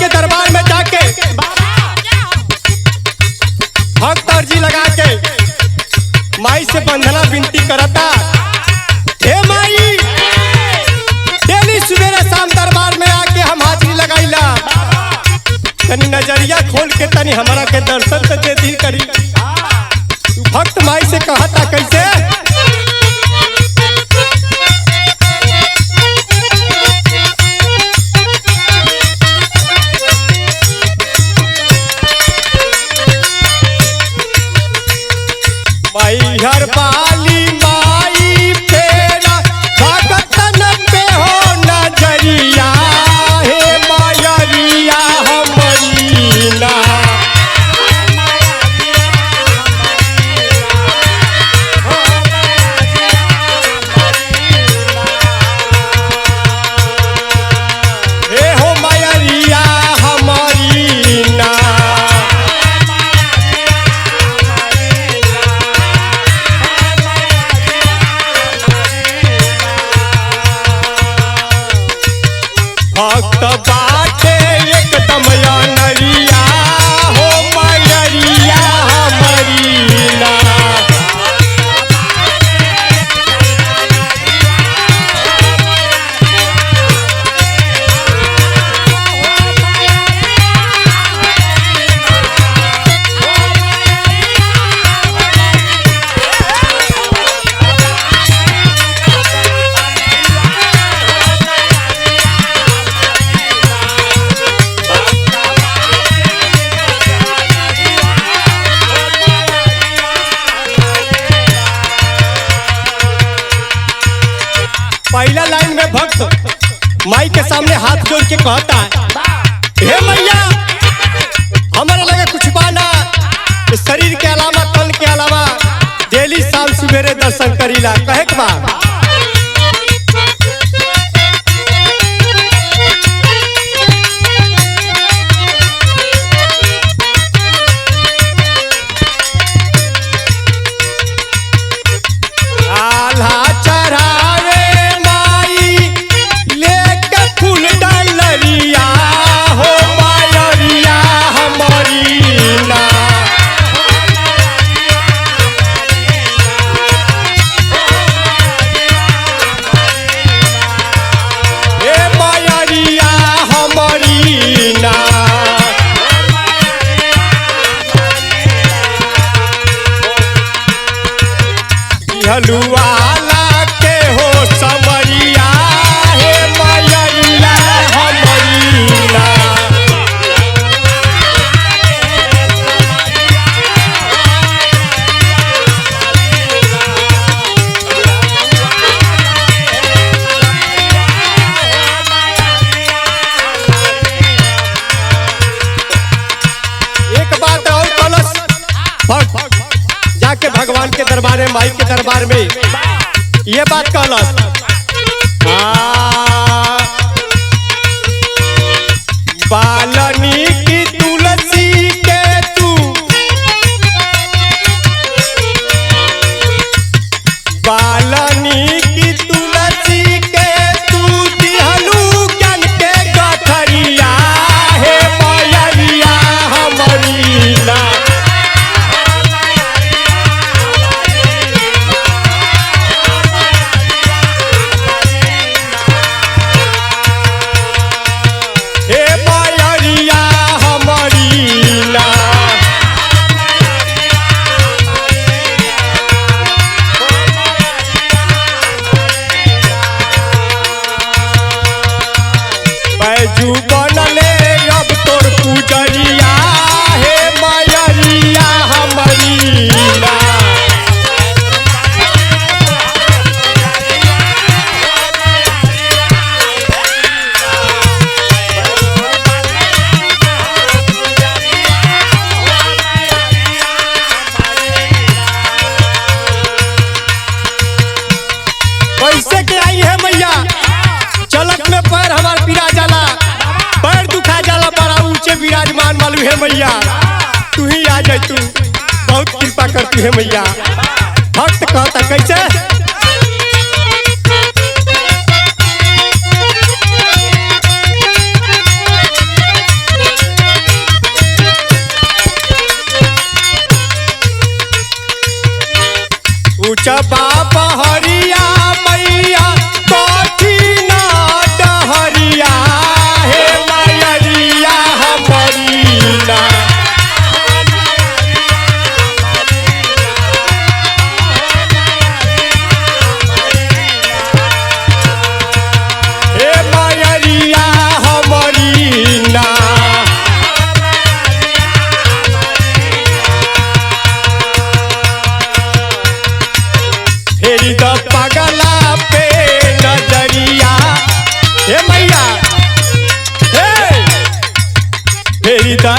के दरबार में जाके भक्त अर्जी लगा के माई से बंधना विनती करता, हे माई डेली सवेरे शाम दरबार में आके हम हाजिरी लगाईला, तनी नजरिया खोल के तनी हमारा के दर्शन तो दे दी करी। भक्त माई से कहता कैसे, माई हर पाली माई फेरा भगतन पे हो नजरिया, हे मायरिया हमारी ना। हे हो मायरिया हमारी ना। भक्त बाटे एकदम नरिया, हो मायरिया हमारी ना। पहला लाइन में भक्त माई के सामने हाथ जोड़ के कहता है, हे मैया हमारे लगे कुछ बाना, शरीर के अलावा तन के अलावा डेली शाम सवेरे दर्शन करीला, कहे के बा आल्हा चढ़ावे हो मायरिया हमारी ना। हे मायरिया हमारी ना। हलुआला के हो समरिया, हे मायरिया हमारी ना। एक बात और कलश जाके भगवान के दरबार में माई के दरबार में ये बात कलश, बालनी की तुलसी के तू, बालनी की तुलसी के तू दिहलू ज्ञान के गठरिया, हे मायरिया हमारी ना। हे मायरिया हमारी ना। बैजू बनले अब तोर पूजरिया, हे मायरिया हमारी ना। कैसे के आई है मैया, चलत में पैर हमार पिरा जाला, पैर दुखा जाला, बड़ा ऊंचे विराजमान मालूम है मैया, तू ही आ जाए, तू बहुत कृपा करती है मैया। भक्त कहता कैसे, जबा पहरिया मैया कठिन डहरिया हे मैया हमारी ना हे मैया हमारी ना फेरी द पगला पे नजरिया हे मैया हे फेरी द